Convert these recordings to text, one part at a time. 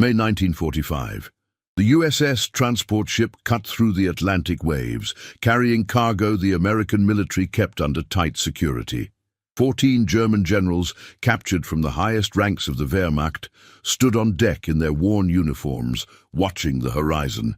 May 1945. The USS transport ship cut through the Atlantic waves, carrying cargo the American military kept under tight security. 14 German generals, captured from the highest ranks of the Wehrmacht, stood on deck in their worn uniforms, watching the horizon.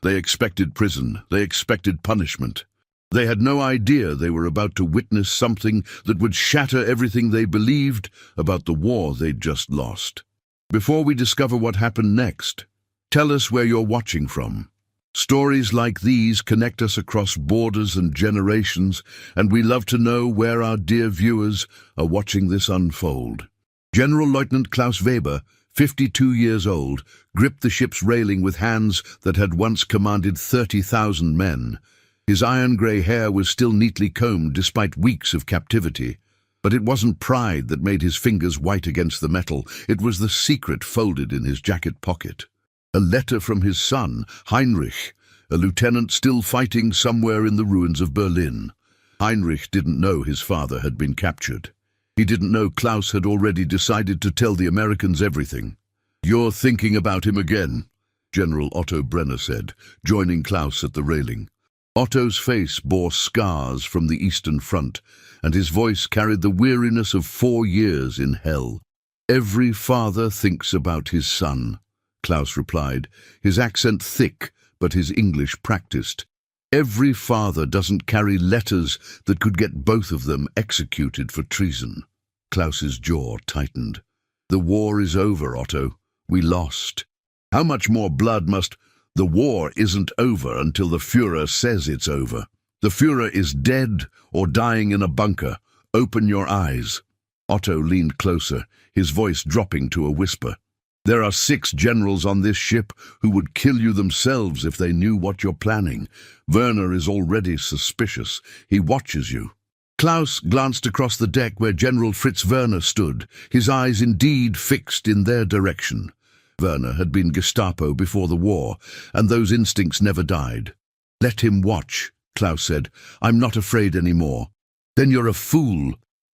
They expected prison, they expected punishment. They had no idea they were about to witness something that would shatter everything they believed about the war they'd just lost. Before we discover what happened next, tell us where you're watching from. Stories like these connect us across borders and generations, and we love to know where our dear viewers are watching this unfold. General Lieutenant Klaus Weber, 52 years old, gripped the ship's railing with hands that had once commanded 30,000 men. His iron-grey hair was still neatly combed despite weeks of captivity. But it wasn't pride that made his fingers white against the metal. It was the secret folded in his jacket pocket. A letter from his son, Heinrich, a lieutenant still fighting somewhere in the ruins of Berlin. Heinrich didn't know his father had been captured. He didn't know Klaus had already decided to tell the Americans everything. "You're thinking about him again," General Otto Brenner said, joining Klaus at the railing. Otto's face bore scars from the Eastern Front, and his voice carried the weariness of 4 years in hell. "Every father thinks about his son," Klaus replied, his accent thick but his English practiced. "Every father doesn't carry letters that could get both of them executed for treason." Klaus's jaw tightened. "The war is over, Otto. We lost. How much more blood must—" "The war isn't over until the Führer says it's over. The Führer is dead or dying in a bunker. Open your eyes." Otto leaned closer, his voice dropping to a whisper. "There are 6 generals on this ship who would kill you themselves if they knew what you're planning. Werner is already suspicious. He watches you." Klaus glanced across the deck where General Fritz Werner stood, his eyes indeed fixed in their direction. Werner had been Gestapo before the war, and those instincts never died. "Let him watch," Klaus said. "I'm not afraid anymore." "Then you're a fool.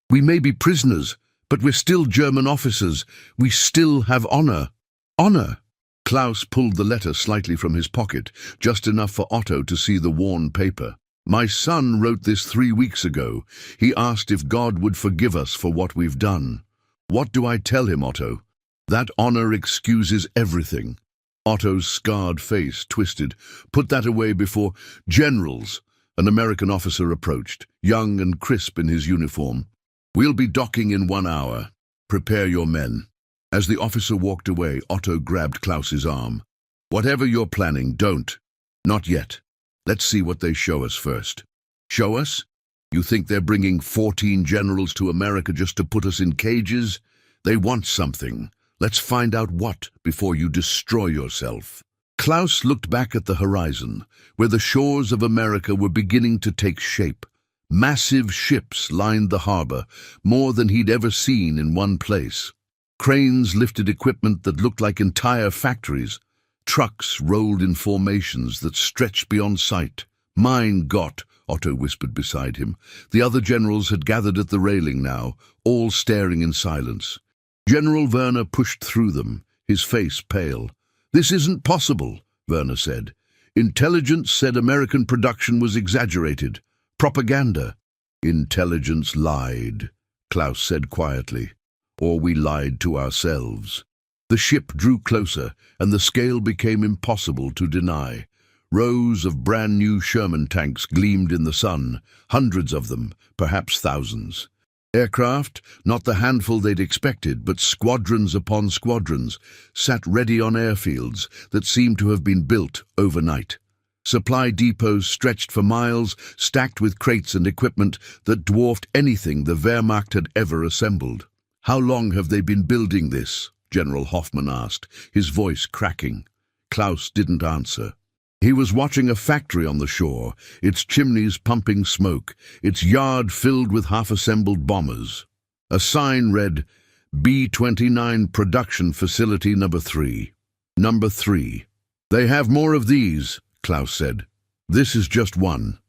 We may be prisoners, but we're still German officers. We still have honor." "Honor?" Klaus pulled the letter slightly from his pocket, just enough for Otto to see the worn paper. "My son wrote this 3 weeks ago. He asked if God would forgive us for what we've done. What do I tell him, Otto? That honor excuses everything." Otto's scarred face twisted. "Put that away before—" "Generals!" An American officer approached, young and crisp in his uniform. "We'll be docking in 1 hour. Prepare your men." As the officer walked away, Otto grabbed Klaus's arm. "Whatever you're planning, don't. Not yet. Let's see what they show us first." "Show us? You think they're bringing 14 generals to America just to put us in cages? They want something. Let's find out what before you destroy yourself." Klaus looked back at the horizon, where the shores of America were beginning to take shape. Massive ships lined the harbor, more than he'd ever seen in one place. Cranes lifted equipment that looked like entire factories. Trucks rolled in formations that stretched beyond sight. "Mein Gott," Otto whispered beside him. The other generals had gathered at the railing now, all staring in silence. General Werner pushed through them, his face pale. "This isn't possible," Werner said. "Intelligence said American production was exaggerated. Propaganda." "Intelligence lied," Klaus said quietly. "Or we lied to ourselves." The ship drew closer, and the scale became impossible to deny. Rows of brand-new Sherman tanks gleamed in the sun, hundreds of them, perhaps thousands. Aircraft, not the handful they'd expected, but squadrons upon squadrons, sat ready on airfields that seemed to have been built overnight. Supply depots stretched for miles, stacked with crates and equipment that dwarfed anything the Wehrmacht had ever assembled. "How long have they been building this?" General Hoffmann asked, his voice cracking. Klaus didn't answer. He was watching a factory on the shore, its chimneys pumping smoke, its yard filled with half-assembled bombers. A sign read, B-29 Production Facility Number 3. Number 3. "They have more of these," Klaus said. "This is just one."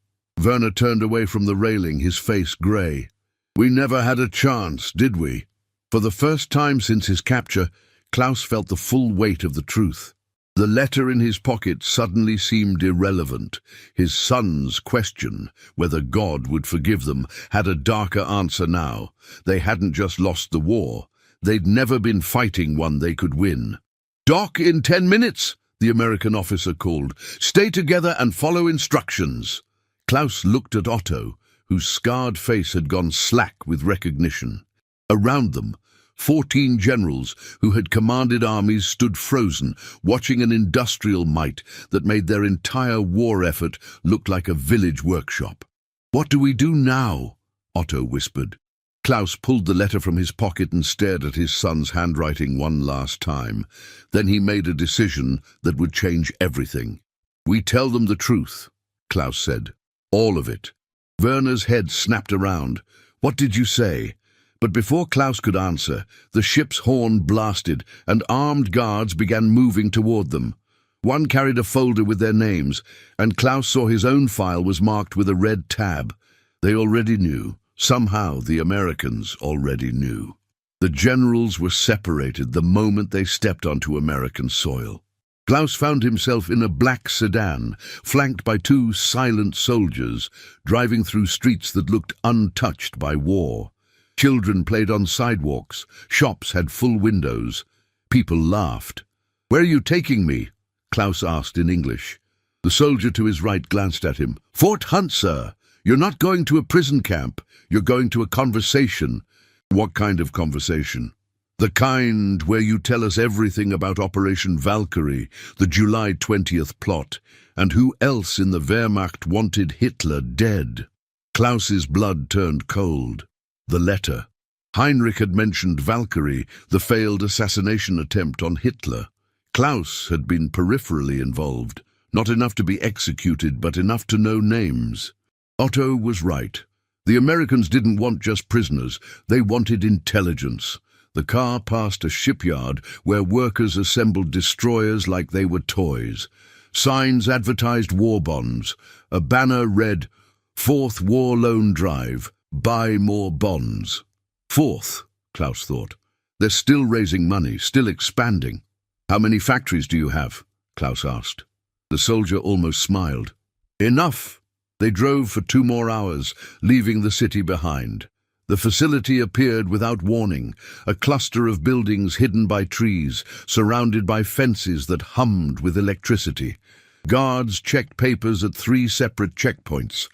Werner turned away from the railing, his face grey. "We never had a chance, did we?" For the first time since his capture, Klaus felt the full weight of the truth. The letter in his pocket suddenly seemed irrelevant. His son's question, whether God would forgive them, had a darker answer now. They hadn't just lost the war. They'd never been fighting one they could win. "Dock in 10 minutes, the American officer called. "Stay together and follow instructions." Klaus looked at Otto, whose scarred face had gone slack with recognition. Around them, 14 generals who had commanded armies stood frozen, watching an industrial might that made their entire war effort look like a village workshop. "What do we do now?" Otto whispered. Klaus pulled the letter from his pocket and stared at his son's handwriting one last time. Then he made a decision that would change everything. "We tell them the truth," Klaus said. "All of it." Werner's head snapped around. "What did you say?" But before Klaus could answer, the ship's horn blasted, and armed guards began moving toward them. One carried a folder with their names, and Klaus saw his own file was marked with a red tab. They already knew. Somehow the Americans already knew. The generals were separated the moment they stepped onto American soil. Klaus found himself in a black sedan, flanked by 2 silent soldiers, driving through streets that looked untouched by war. Children played on sidewalks. Shops had full windows. People laughed. "Where are you taking me?" Klaus asked in English. The soldier to his right glanced at him. "Fort Hunt, sir. You're not going to a prison camp. You're going to a conversation." "What kind of conversation?" "The kind where you tell us everything about Operation Valkyrie, the July 20th plot, and who else in the Wehrmacht wanted Hitler dead." Klaus's blood turned cold. The letter. Heinrich had mentioned Valkyrie, the failed assassination attempt on Hitler. Klaus had been peripherally involved, not enough to be executed, but enough to know names. Otto was right. The Americans didn't want just prisoners, they wanted intelligence. The car passed a shipyard where workers assembled destroyers like they were toys. Signs advertised war bonds. A banner read, "Fourth War Loan Drive. Buy more bonds." Fourth, Klaus thought. They're still raising money, still expanding. "How many factories do you have?" Klaus asked. The soldier almost smiled. "Enough." They drove for 2 more hours, leaving the city behind. The facility appeared without warning, a cluster of buildings hidden by trees, surrounded by fences that hummed with electricity. Guards checked papers at 3 separate checkpoints.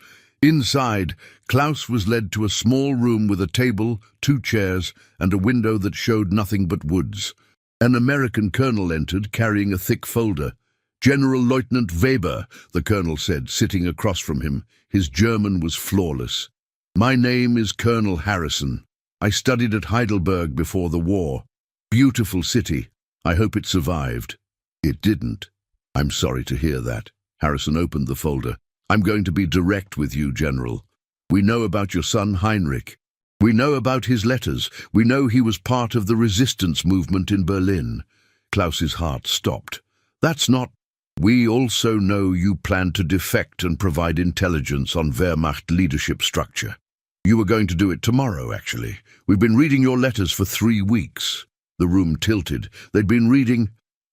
Inside, Klaus was led to a small room with a table, 2 chairs, and a window that showed nothing but woods. An American colonel entered, carrying a thick folder. "General Lieutenant Weber," the colonel said, sitting across from him. His German was flawless. "My name is Colonel Harrison. I studied at Heidelberg before the war. Beautiful city. I hope it survived." "It didn't." "I'm sorry to hear that." Harrison opened the folder. "I'm going to be direct with you, General. We know about your son, Heinrich. We know about his letters. We know he was part of the resistance movement in Berlin." Klaus's heart stopped. "That's not—" "We also know you plan to defect and provide intelligence on Wehrmacht leadership structure. You were going to do it tomorrow, actually. We've been reading your letters for 3 weeks." The room tilted. They'd been reading—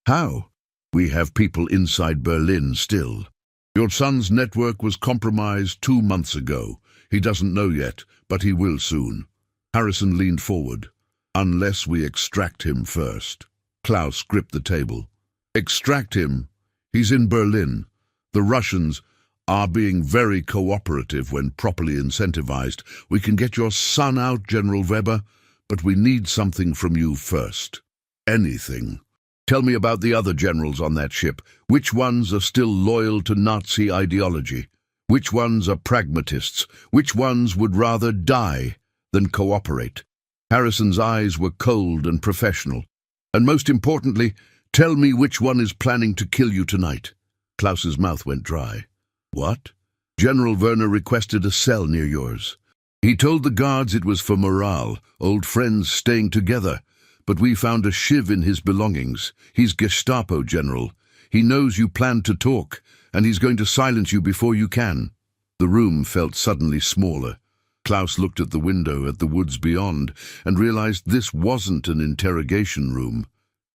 "How?" "We have people inside Berlin still. Your son's network was compromised 2 months ago. He doesn't know yet, but he will soon." Harrison leaned forward. "Unless we extract him first." Klaus gripped the table. "Extract him? He's in Berlin. The Russians are being very cooperative when properly incentivized. We can get your son out, General Weber, but we need something from you first." "Anything." "Tell me about the other generals on that ship. Which ones are still loyal to Nazi ideology? Which ones are pragmatists? Which ones would rather die than cooperate?" Harrison's eyes were cold and professional. "And most importantly, tell me which one is planning to kill you tonight." Klaus's mouth went dry. "What?" "General Werner requested a cell near yours. He told the guards it was for morale, old friends staying together. But we found a shiv in his belongings. He's Gestapo, General. He knows you plan to talk, and he's going to silence you before you can." The room felt suddenly smaller. Klaus looked at the window, at the woods beyond, and realized this wasn't an interrogation room.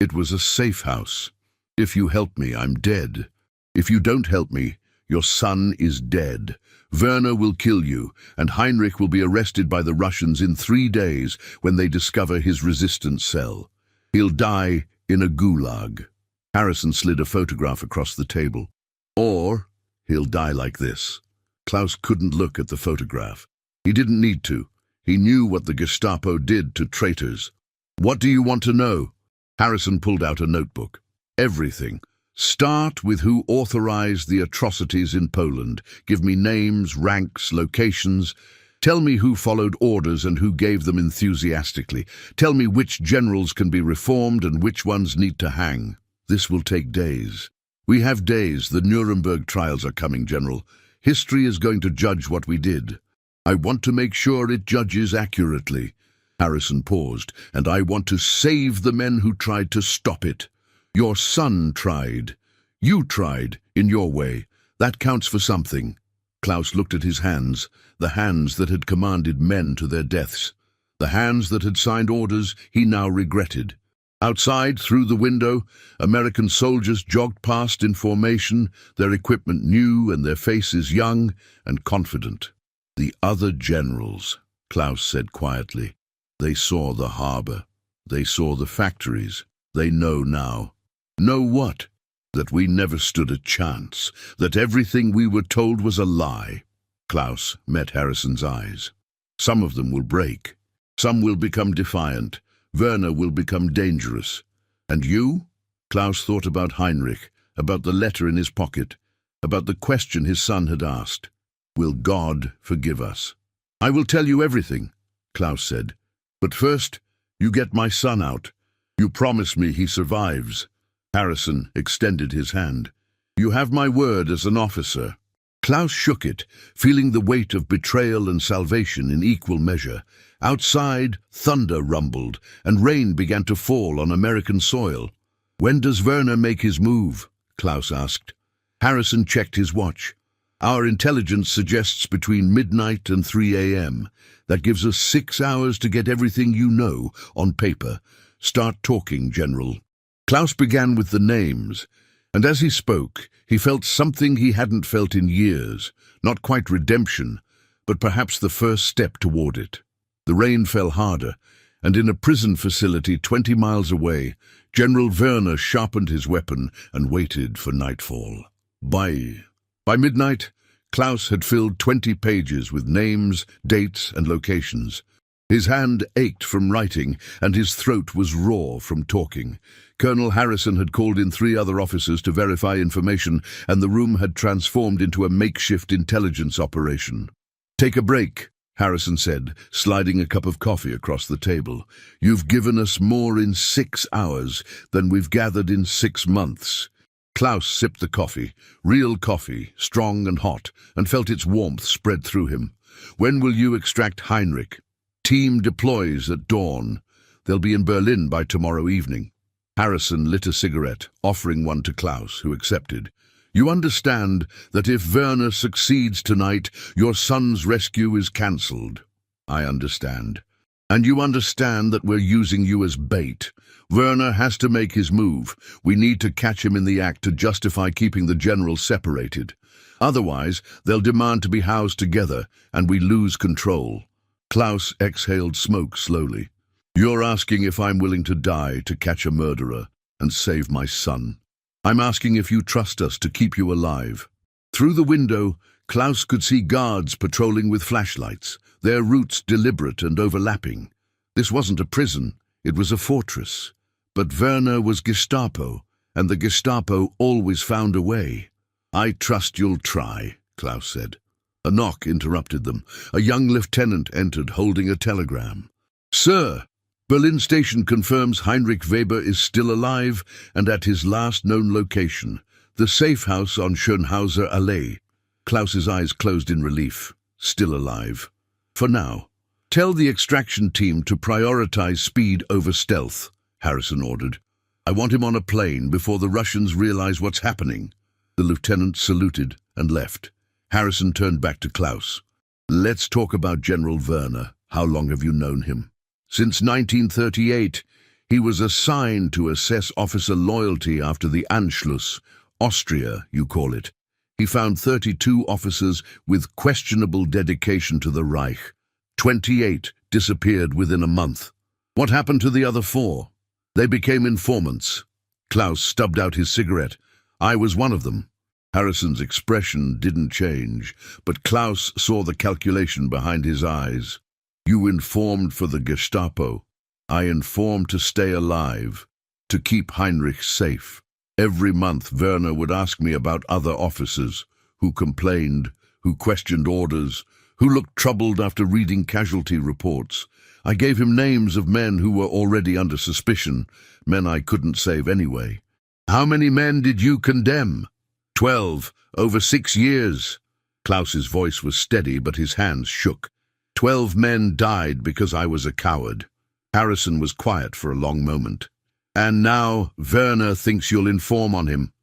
It was a safe house. If you help me, I'm dead. If you don't help me, your son is dead. Werner will kill you, and Heinrich will be arrested by the Russians in 3 days when they discover his resistance cell. He'll die in a gulag. Harrison slid a photograph across the table. Or he'll die like this. Klaus couldn't look at the photograph. He didn't need to. He knew what the Gestapo did to traitors. What do you want to know? Harrison pulled out a notebook. Everything. Start with who authorized the atrocities in Poland. Give me names, ranks, locations. Tell me who followed orders and who gave them enthusiastically. Tell me which generals can be reformed and which ones need to hang. This will take days. We have days. The Nuremberg trials are coming, General. History is going to judge what we did. I want to make sure it judges accurately. Harrison paused. And I want to save the men who tried to stop it. Your son tried. You tried, in your way. That counts for something. Klaus looked at his hands, the hands that had commanded men to their deaths. The hands that had signed orders he now regretted. Outside, through the window, American soldiers jogged past in formation, their equipment new and their faces young and confident. The other generals, Klaus said quietly. They saw the harbor. They saw the factories. They know now. Know what? That we never stood a chance. That everything we were told was a lie. Klaus met Harrison's eyes. Some of them will break. Some will become defiant. Werner will become dangerous. And you? Klaus thought about Heinrich, about the letter in his pocket, about the question his son had asked. Will God forgive us? I will tell you everything, Klaus said. But first, you get my son out. You promise me he survives. Harrison extended his hand. You have my word as an officer. Klaus shook it, feeling the weight of betrayal and salvation in equal measure. Outside, thunder rumbled, and rain began to fall on American soil. When does Werner make his move? Klaus asked. Harrison checked his watch. Our intelligence suggests between midnight and 3 a.m. That gives us 6 hours to get everything you know on paper. Start talking, General. Klaus began with the names, and as he spoke, he felt something he hadn't felt in years. Not quite redemption, but perhaps the first step toward it. The rain fell harder, and in a prison facility 20 miles away, General Werner sharpened his weapon and waited for nightfall. By midnight, Klaus had filled 20 pages with names, dates, and locations. His hand ached from writing, and his throat was raw from talking. Colonel Harrison had called in 3 other officers to verify information, and the room had transformed into a makeshift intelligence operation. Take a break, Harrison said, sliding a cup of coffee across the table. You've given us more in 6 hours than we've gathered in 6 months. Klaus sipped the coffee, real coffee, strong and hot, and felt its warmth spread through him. When will you extract Heinrich? Team deploys at dawn. They'll be in Berlin by tomorrow evening. Harrison lit a cigarette, offering one to Klaus, who accepted. You understand that if Werner succeeds tonight, your son's rescue is cancelled. I understand. And you understand that we're using you as bait. Werner has to make his move. We need to catch him in the act to justify keeping the generals separated. Otherwise, they'll demand to be housed together, and we lose control. Klaus exhaled smoke slowly. You're asking if I'm willing to die to catch a murderer and save my son. I'm asking if you trust us to keep you alive. Through the window, Klaus could see guards patrolling with flashlights, their routes deliberate and overlapping. This wasn't a prison, it was a fortress. But Werner was Gestapo, and the Gestapo always found a way. I trust you'll try, Klaus said. A knock interrupted them. A young lieutenant entered, holding a telegram. Sir, Berlin station confirms Heinrich Weber is still alive and at his last known location, the safe house on Schönhauser Allee. Klaus's eyes closed in relief. Still alive. For now. Tell the extraction team to prioritize speed over stealth, Harrison ordered. I want him on a plane before the Russians realize what's happening. The lieutenant saluted and left. Harrison turned back to Klaus. Let's talk about General Werner. How long have you known him? Since 1938. He was assigned to assess officer loyalty after the Anschluss, Austria, you call it. He found 32 officers with questionable dedication to the Reich. 28 disappeared within a month. What happened to the other 4? They became informants. Klaus stubbed out his cigarette. I was one of them. Harrison's expression didn't change, but Klaus saw the calculation behind his eyes. You informed for the Gestapo. I informed to stay alive, to keep Heinrich safe. Every month Werner would ask me about other officers, who complained, who questioned orders, who looked troubled after reading casualty reports. I gave him names of men who were already under suspicion, men I couldn't save anyway. How many men did you condemn? 12, over 6 years. Klaus's voice was steady, but his hands shook. 12 men died because I was a coward. Harrison was quiet for a long moment. And now Werner thinks you'll inform on him.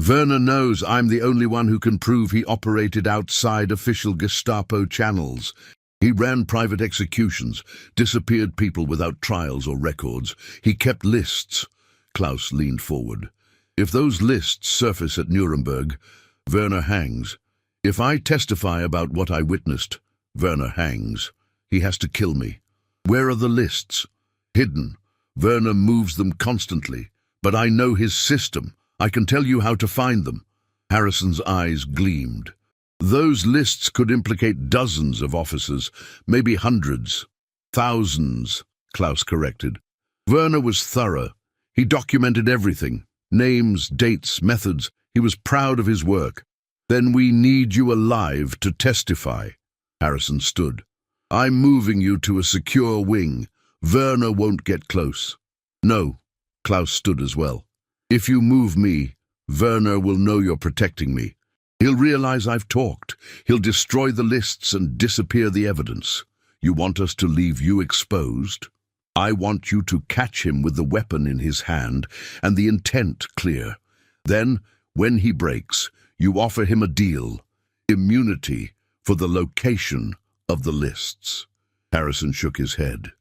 Werner knows I'm the only one who can prove he operated outside official Gestapo channels. He ran private executions, disappeared people without trials or records. He kept lists. Klaus leaned forward. If those lists surface at Nuremberg, Werner hangs. If I testify about what I witnessed, Werner hangs. He has to kill me. Where are the lists? Hidden. Werner moves them constantly. But I know his system. I can tell you how to find them. Harrison's eyes gleamed. Those lists could implicate dozens of officers, maybe hundreds. Thousands, Klaus corrected. Werner was thorough. He documented everything. Names, dates, methods. He was proud of his work. Then we need you alive to testify. Harrison stood. I'm moving you to a secure wing. Werner won't get close. No, Klaus stood as well. If you move me, Werner will know you're protecting me. He'll realize I've talked. He'll destroy the lists and disappear the evidence. You want us to leave you exposed? I want you to catch him with the weapon in his hand and the intent clear. Then, when he breaks, you offer him a deal. Immunity for the location of the lists. Harrison shook his head.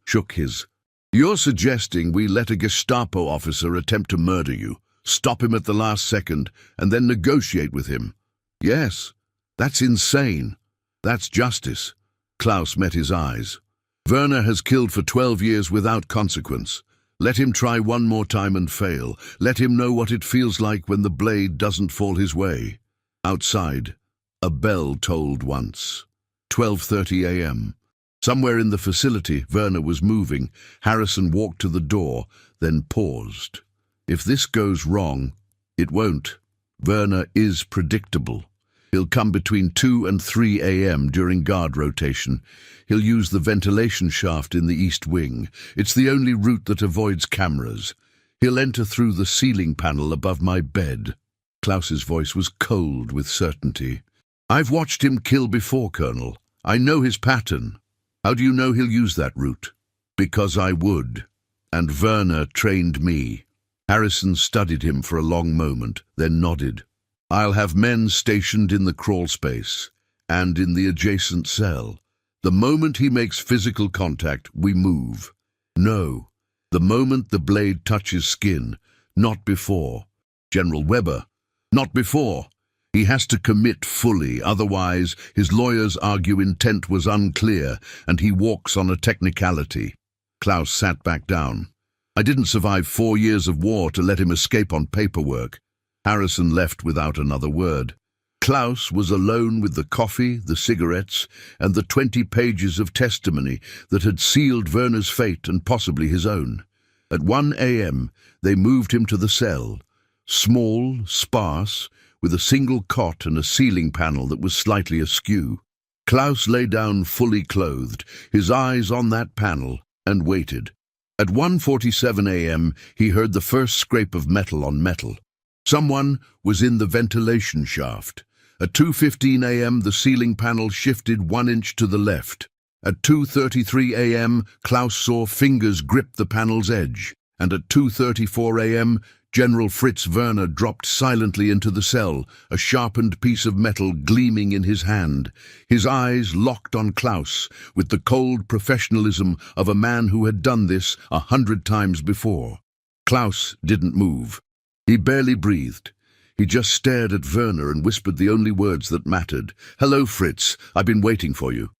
You're suggesting we let a Gestapo officer attempt to murder you, stop him at the last second, and then negotiate with him? Yes, that's insane. That's justice. Klaus met his eyes. Werner has killed for 12 years without consequence. Let him try one more time and fail. Let him know what it feels like when the blade doesn't fall his way. Outside, a bell tolled once. 12:30 a.m. Somewhere in the facility, Werner was moving. Harrison walked to the door, then paused. If this goes wrong, it won't. Werner is predictable. He'll come between 2 and 3 a.m. during guard rotation. He'll use the ventilation shaft in the east wing. It's the only route that avoids cameras. He'll enter through the ceiling panel above my bed. Klaus's voice was cold with certainty. I've watched him kill before, Colonel. I know his pattern. How do you know he'll use that route? Because I would. And Werner trained me. Harrison studied him for a long moment, then nodded. I'll have men stationed in the crawl space and in the adjacent cell. The moment he makes physical contact, we move. No, the moment the blade touches skin, not before. General Weber, not before. He has to commit fully, otherwise his lawyers argue intent was unclear and he walks on a technicality. Klaus sat back down. I didn't survive 4 years of war to let him escape on paperwork. Harrison left without another word. Klaus was alone with the coffee, the cigarettes, and the 20 pages of testimony that had sealed Werner's fate and possibly his own. At 1 a.m., they moved him to the cell. Small, sparse, with a single cot and a ceiling panel that was slightly askew. Klaus lay down fully clothed, his eyes on that panel, and waited. At 1:47 a.m., he heard the first scrape of metal on metal. Someone was in the ventilation shaft. At 2:15 a.m., the ceiling panel shifted 1 inch to the left. At 2:33 a.m., Klaus saw fingers grip the panel's edge. And at 2:34 a.m., General Fritz Werner dropped silently into the cell, a sharpened piece of metal gleaming in his hand. His eyes locked on Klaus, with the cold professionalism of a man who had done this 100 times before. Klaus didn't move. He barely breathed. He just stared at Werner and whispered the only words that mattered. "Hello, Fritz. I've been waiting for you."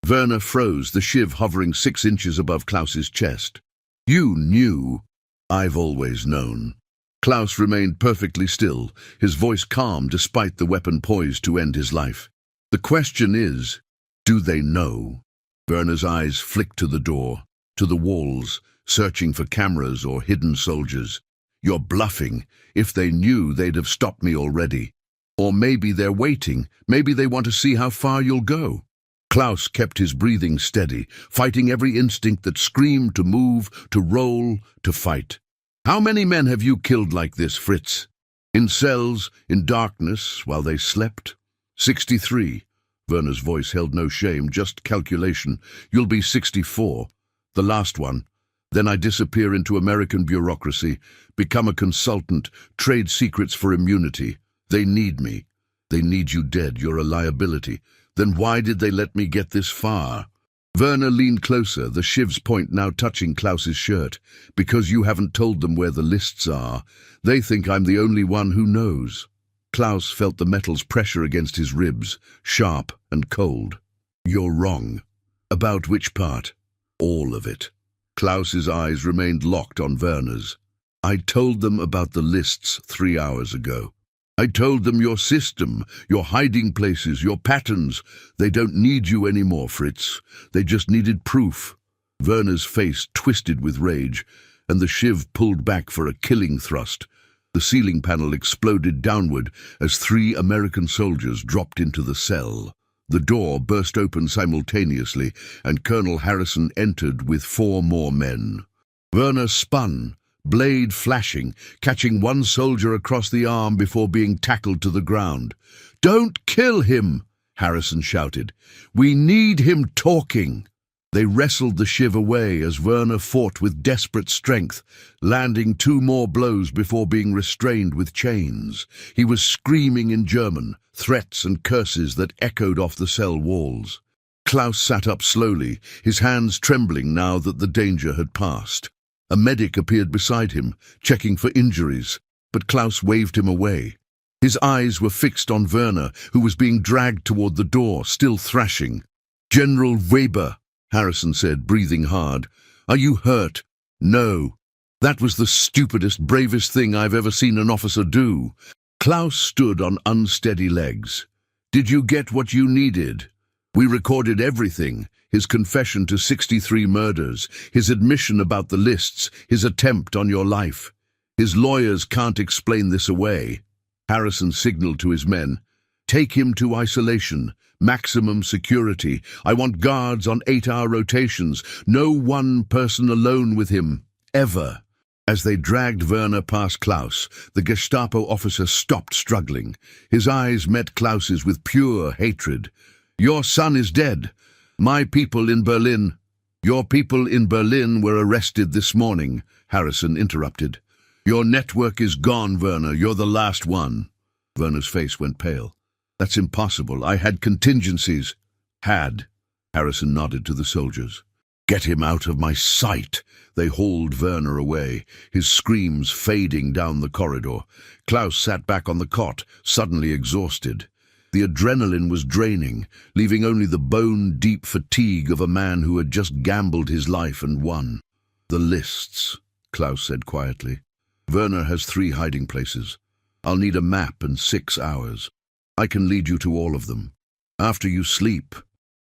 Werner froze, the shiv hovering 6 inches above Klaus's chest. "You knew." "I've always known." Klaus remained perfectly still, his voice calm despite the weapon poised to end his life. "The question is, do they know?" Werner's eyes flicked to the door, to the walls, searching for cameras or hidden soldiers. "You're bluffing. If they knew, they'd have stopped me already. Or maybe they're waiting. Maybe they want to see how far you'll go." Klaus kept his breathing steady, fighting every instinct that screamed to move, to roll, to fight. "How many men have you killed like this, Fritz?" "In cells, in darkness, while they slept?" 63. Werner's voice held no shame, just calculation. "You'll be 64. The last one. Then I disappear into American bureaucracy, become a consultant, trade secrets for immunity. They need me. They need you dead. You're a liability. Then why did they let me get this far?" Werner leaned closer, the shiv's point now touching Klaus's shirt. "Because you haven't told them where the lists are. They think I'm the only one who knows." Klaus felt the metal's pressure against his ribs, sharp and cold. "You're wrong." "About which part?" "All of it." Klaus's eyes remained locked on Werner's. "I told them about the lists 3 hours ago. I told them your system, your hiding places, your patterns. They don't need you anymore, Fritz. They just needed proof." Werner's face twisted with rage, and the shiv pulled back for a killing thrust. The ceiling panel exploded downward as 3 American soldiers dropped into the cell. The door burst open simultaneously, and Colonel Harrison entered with 4 more men. Werner spun, blade flashing, catching one soldier across the arm before being tackled to the ground. "Don't kill him!" Harrison shouted. "We need him talking." They wrestled the shiv away as Werner fought with desperate strength, landing 2 more blows before being restrained with chains. He was screaming in German, threats and curses that echoed off the cell walls. Klaus sat up slowly, his hands trembling now that the danger had passed. A medic appeared beside him, checking for injuries, but Klaus waved him away. His eyes were fixed on Werner, who was being dragged toward the door, still thrashing. "General Weber," Harrison said, breathing hard. "Are you hurt?" "No." "That was the stupidest, bravest thing I've ever seen an officer do." Klaus stood on unsteady legs. "Did you get what you needed?" "We recorded everything. His confession to 63 murders, his admission about the lists, his attempt on your life. His lawyers can't explain this away." Harrison signaled to his men. "Take him to isolation. Maximum security. I want guards on 8-hour rotations. No one person alone with him. Ever." As they dragged Werner past Klaus, the Gestapo officer stopped struggling. His eyes met Klaus's with pure hatred. "Your son is dead. My people in Berlin." "Your people in Berlin were arrested this morning," Harrison interrupted. "Your network is gone, Werner. You're the last one." Werner's face went pale. "That's impossible. I had contingencies." "Had." Harrison nodded to the soldiers. "Get him out of my sight." They hauled Werner away, his screams fading down the corridor. Klaus sat back on the cot, suddenly exhausted. The adrenaline was draining, leaving only the bone-deep fatigue of a man who had just gambled his life and won. "The lists," Klaus said quietly. "Werner has 3 hiding places. I'll need a map and 6 hours. I can lead you to all of them. After you sleep.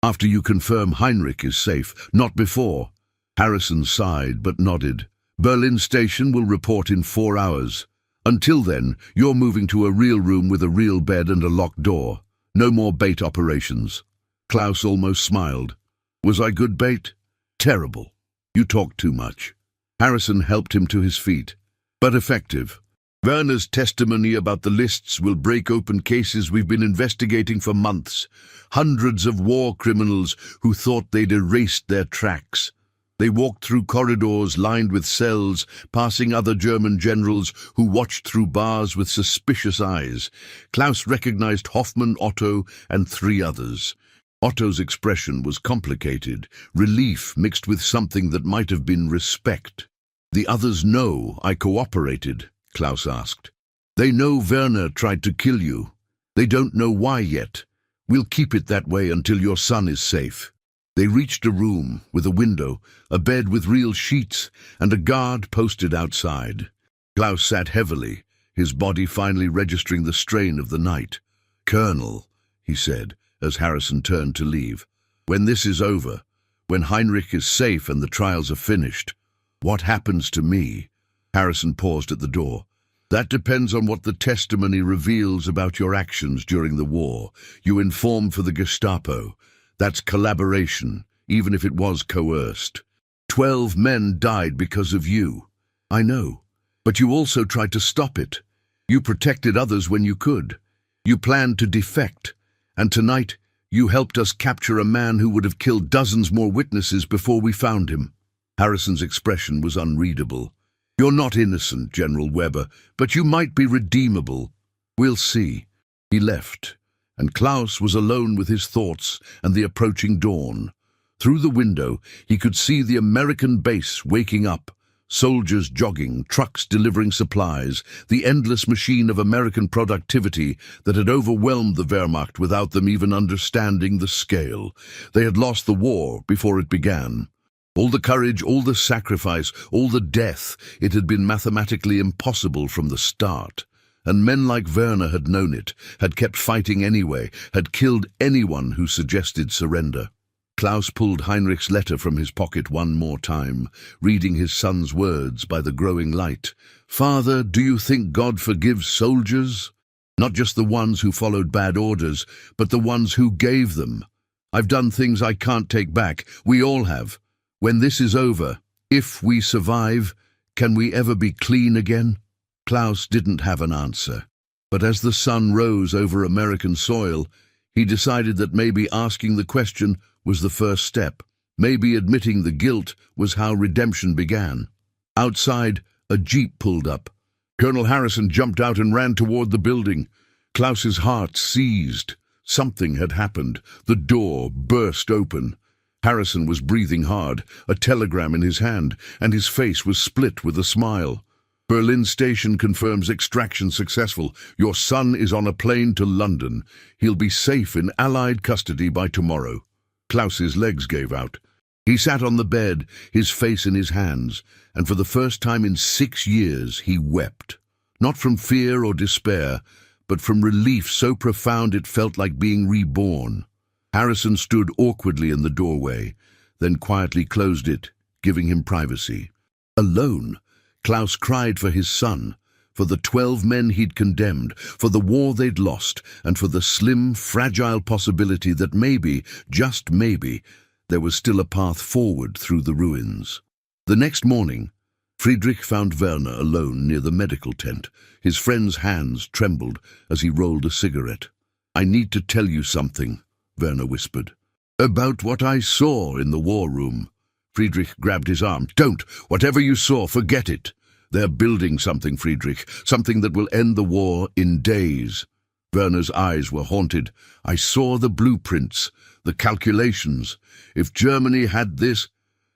After you confirm Heinrich is safe, not before." Harrison sighed but nodded. "Berlin station will report in 4 hours. Until then, you're moving to a real room with a real bed and a locked door. No more bait operations." Klaus almost smiled. "Was I good bait?" "Terrible. You talk too much." Harrison helped him to his feet. "But effective. Werner's testimony about the lists will break open cases we've been investigating for months. Hundreds of war criminals who thought they'd erased their tracks. They walked through corridors lined with cells, passing other German generals who watched through bars with suspicious eyes. Klaus recognized Hoffmann, Otto, and 3 others. Otto's expression was complicated, relief mixed with something that might have been respect. The others know I cooperated, Klaus asked. They know Werner tried to kill you. They don't know why yet. We'll keep it that way until your son is safe. They reached a room with a window, a bed with real sheets, and a guard posted outside. Klaus sat heavily, his body finally registering the strain of the night. "Colonel," he said, as Harrison turned to leave, "when this is over, when Heinrich is safe and the trials are finished, what happens to me?" Harrison paused at the door. "That depends on what the testimony reveals about your actions during the war. You informed for the Gestapo. That's collaboration, even if it was coerced. 12 men died because of you. I know. But you also tried to stop it. You protected others when you could. You planned to defect. And tonight, you helped us capture a man who would have killed dozens more witnesses before we found him." Harrison's expression was unreadable. "You're not innocent, General Weber, but you might be redeemable. We'll see." He left, and Klaus was alone with his thoughts and the approaching dawn. Through the window, he could see the American base waking up, soldiers jogging, trucks delivering supplies, the endless machine of American productivity that had overwhelmed the Wehrmacht without them even understanding the scale. They had lost the war before it began. All the courage, all the sacrifice, all the death, it had been mathematically impossible from the start. And men like Werner had known it, had kept fighting anyway, had killed anyone who suggested surrender. Klaus pulled Heinrich's letter from his pocket one more time, reading his son's words by the growing light. "Father, do you think God forgives soldiers? Not just the ones who followed bad orders, but the ones who gave them. I've done things I can't take back. We all have. When this is over, if we survive, can we ever be clean again?" Klaus didn't have an answer, but as the sun rose over American soil, he decided that maybe asking the question was the first step. Maybe admitting the guilt was how redemption began. Outside, a jeep pulled up. Colonel Harrison jumped out and ran toward the building. Klaus's heart seized. Something had happened. The door burst open. Harrison was breathing hard, a telegram in his hand, and his face was split with a smile. "Berlin station confirms extraction successful. Your son is on a plane to London. He'll be safe in Allied custody by tomorrow." Klaus's legs gave out. He sat on the bed, his face in his hands, and for the first time in 6 years he wept. Not from fear or despair, but from relief so profound it felt like being reborn. Harrison stood awkwardly in the doorway, then quietly closed it, giving him privacy. Alone, Klaus cried for his son, for the 12 men he'd condemned, for the war they'd lost, and for the slim, fragile possibility that maybe, just maybe, there was still a path forward through the ruins. The next morning, Friedrich found Werner alone near the medical tent. His friend's hands trembled as he rolled a cigarette. "I need to tell you something," Werner whispered. "About what I saw in the war room." Friedrich grabbed his arm. "Don't! Whatever you saw, forget it. They're building something, Friedrich, something that will end the war in days." Werner's eyes were haunted. "I saw the blueprints, the calculations. If Germany had this—"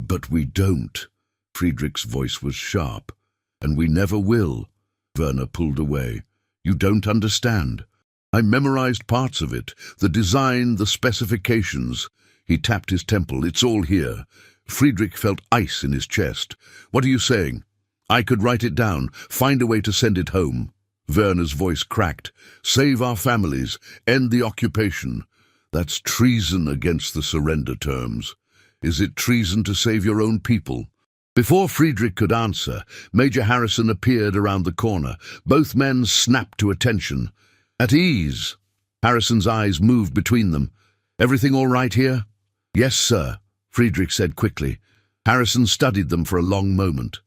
"But we don't." Friedrich's voice was sharp. "And we never will." Werner pulled away. "You don't understand. I memorized parts of it, the design, the specifications." He tapped his temple. "It's all here." Friedrich felt ice in his chest. "What are you saying?" "I could write it down, find a way to send it home." Werner's voice cracked. "Save our families, end the occupation. That's treason against the surrender terms. Is it treason to save your own people?" Before Friedrich could answer, Major Harrison appeared around the corner. Both men snapped to attention. "At ease." Harrison's eyes moved between them. "Everything all right here?" "Yes, sir," Friedrich said quickly. Harrison studied them for a long moment.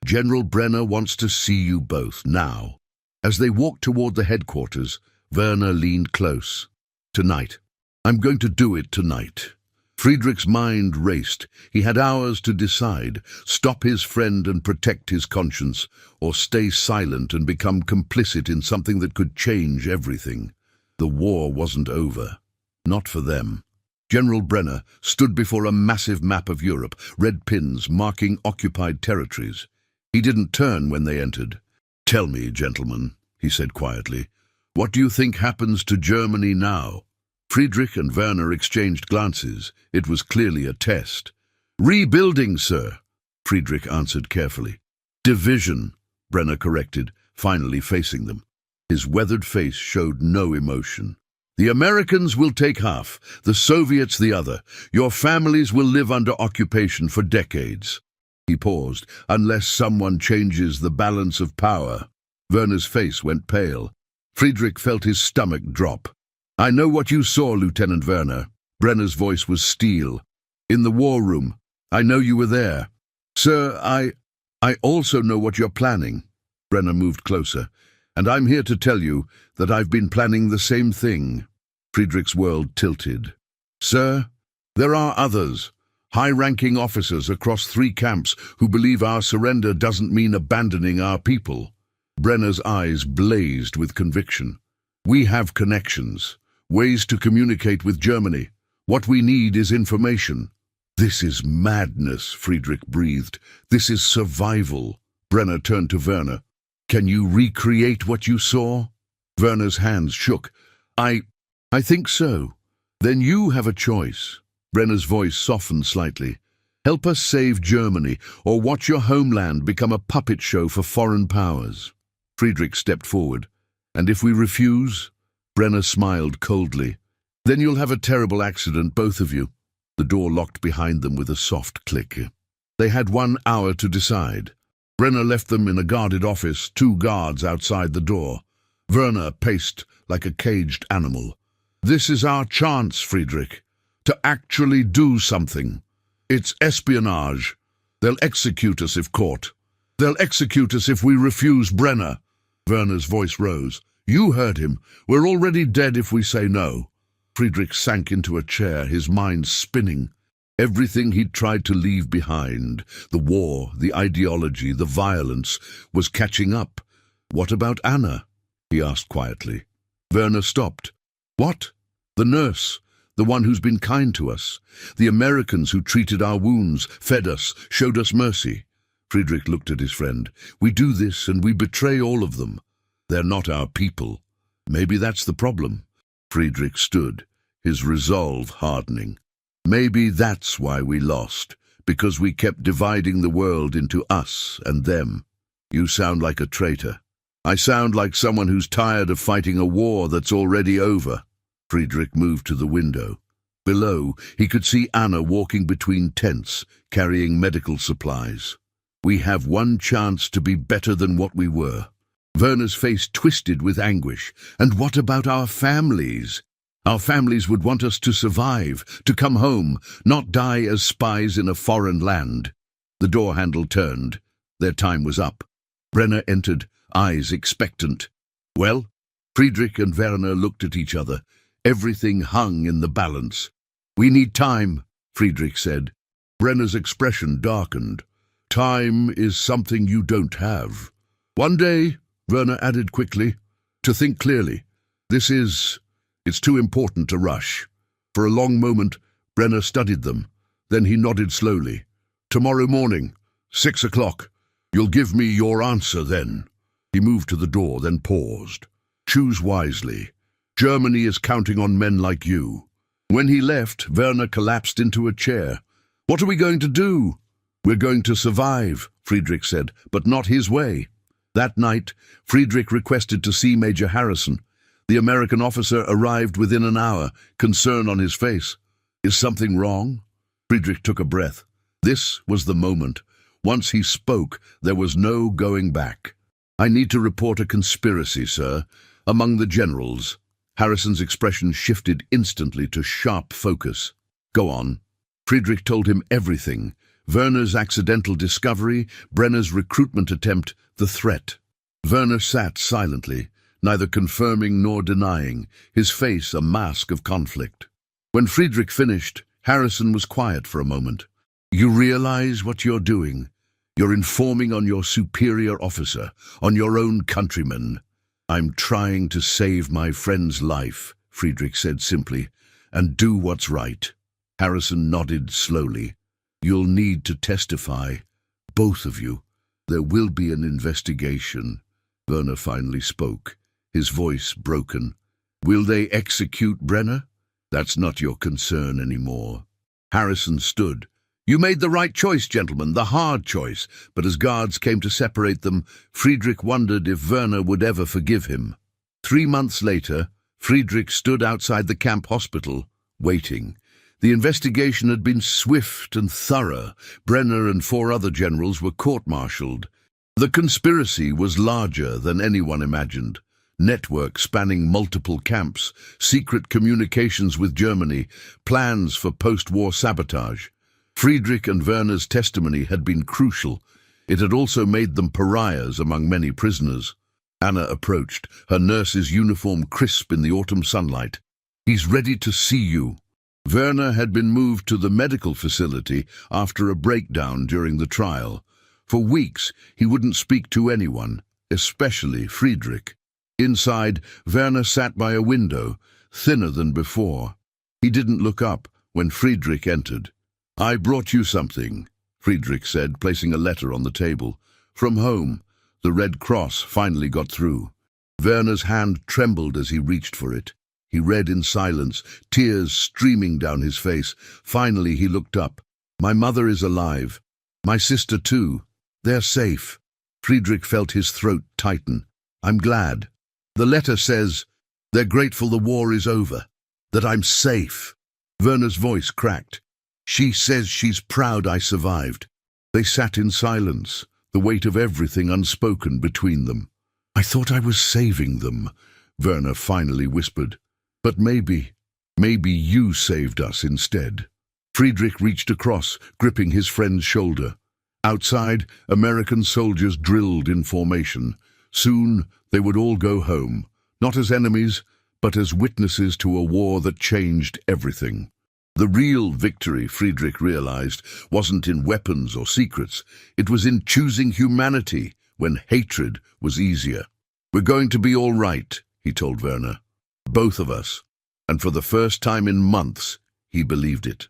"General Brenner wants to see you both, now." As they walked toward the headquarters, Werner leaned close. "Tonight. I'm going to do it tonight." Friedrich's mind raced. He had hours to decide, stop his friend and protect his conscience, or stay silent and become complicit in something that could change everything. The war wasn't over. Not for them. General Brenner stood before a massive map of Europe, red pins marking occupied territories. He didn't turn when they entered. "Tell me, gentlemen," he said quietly, "what do you think happens to Germany now?" Friedrich and Werner exchanged glances. It was clearly a test. "Rebuilding, sir," Friedrich answered carefully. "Division," Brenner corrected, finally facing them. His weathered face showed no emotion. "The Americans will take half, the Soviets the other. Your families will live under occupation for decades." He paused. "Unless someone changes the balance of power." Werner's face went pale. Friedrich felt his stomach drop. "I know what you saw, Lieutenant Werner." Brenner's voice was steel. "In the war room. I know you were there." "Sir, I also know what you're planning." Brenner moved closer. "And I'm here to tell you that I've been planning the same thing." Friedrich's world tilted. "Sir, there are others, high-ranking officers across 3 camps who believe our surrender doesn't mean abandoning our people." Brenner's eyes blazed with conviction. "We have connections, ways to communicate with Germany. What we need is information." "This is madness," Friedrich breathed. "This is survival." Brenner turned to Werner. "Can you recreate what you saw?" Werner's hands shook. I think so." "Then you have a choice." Brenner's voice softened slightly. "Help us save Germany, or watch your homeland become a puppet show for foreign powers." Friedrich stepped forward. "And if we refuse?" Brenner smiled coldly. "Then you'll have a terrible accident, both of you." The door locked behind them with a soft click. They had 1 hour to decide. Brenner left them in a guarded office, 2 guards outside the door. Werner paced like a caged animal. "This is our chance, Friedrich, to actually do something. It's espionage. They'll execute us if caught. They'll execute us if we refuse Brenner." Werner's voice rose. "You heard him. We're already dead if we say no." Friedrich sank into a chair, his mind spinning. Everything he'd tried to leave behind, the war, the ideology, the violence, was catching up. "What about Anna?" he asked quietly. Werner stopped. "What?" "The nurse, the one who's been kind to us. The Americans who treated our wounds, fed us, showed us mercy." Friedrich looked at his friend. "We do this and we betray all of them. They're not our people. Maybe that's the problem." Friedrich stood, his resolve hardening. "Maybe that's why we lost, because we kept dividing the world into us and them." "You sound like a traitor." "I sound like someone who's tired of fighting a war that's already over." Friedrich moved to the window. Below, he could see Anna walking between tents, carrying medical supplies. "We have one chance to be better than what we were." Werner's face twisted with anguish. "And what about our families? Our families would want us to survive, to come home, not die as spies in a foreign land." The door handle turned. Their time was up. Brenner entered, eyes expectant. "Well?" Friedrich and Werner looked at each other. Everything hung in the balance. "We need time," Friedrich said. Brenner's expression darkened. "Time is something you don't have." "One day," Werner added quickly, "to think clearly. It's too important to rush." For a long moment, Brenner studied them. Then he nodded slowly. "Tomorrow morning, 6 o'clock. You'll give me your answer then." He moved to the door, then paused. "Choose wisely. Germany is counting on men like you." When he left, Werner collapsed into a chair. "What are we going to do?" "We're going to survive," Friedrich said, "but not his way." That night, Friedrich requested to see Major Harrison. The American officer arrived within an hour, concern on his face. "Is something wrong?" Friedrich took a breath. This was the moment. Once he spoke, there was no going back. "I need to report a conspiracy, sir, among the generals." Harrison's expression shifted instantly to sharp focus. "Go on." Friedrich told him everything. Werner's accidental discovery, Brenner's recruitment attempt, the threat. Werner sat silently, neither confirming nor denying, his face a mask of conflict. When Friedrich finished, Harrison was quiet for a moment. "You realize what you're doing? You're informing on your superior officer, on your own countrymen." "I'm trying to save my friend's life," Friedrich said simply, "and do what's right." Harrison nodded slowly. "You'll need to testify, both of you. There will be an investigation. Werner finally spoke, his voice broken. Will they execute Brenner? That's not your concern anymore. Harrison stood. You made the right choice, gentlemen, the hard choice. But as guards came to separate them, Friedrich wondered if Werner would ever forgive him. 3 months later, Friedrich stood outside the camp hospital, waiting. The investigation had been swift and thorough. Brenner and 4 other generals were court-martialed. The conspiracy was larger than anyone imagined. Networks spanning multiple camps, secret communications with Germany, plans for post-war sabotage. Friedrich and Werner's testimony had been crucial. It had also made them pariahs among many prisoners. Anna approached, her nurse's uniform crisp in the autumn sunlight. He's ready to see you. Werner had been moved to the medical facility after a breakdown during the trial. For weeks, he wouldn't speak to anyone, especially Friedrich. Inside, Werner sat by a window, thinner than before. He didn't look up when Friedrich entered. I brought you something, Friedrich said, placing a letter on the table. From home. The Red Cross finally got through. Werner's hand trembled as he reached for it. He read in silence, tears streaming down his face. Finally, he looked up. My mother is alive. My sister, too. They're safe. Friedrich felt his throat tighten. I'm glad. The letter says, they're grateful the war is over, that I'm safe. Werner's voice cracked. She says she's proud I survived. They sat in silence, the weight of everything unspoken between them. I thought I was saving them, Werner finally whispered. But maybe you saved us instead. Friedrich reached across, gripping his friend's shoulder. Outside, American soldiers drilled in formation. Soon, they would all go home, not as enemies, but as witnesses to a war that changed everything. The real victory, Friedrich realized, wasn't in weapons or secrets. It was in choosing humanity when hatred was easier. We're going to be all right, he told Werner. Both of us. And for the first time in months, he believed it.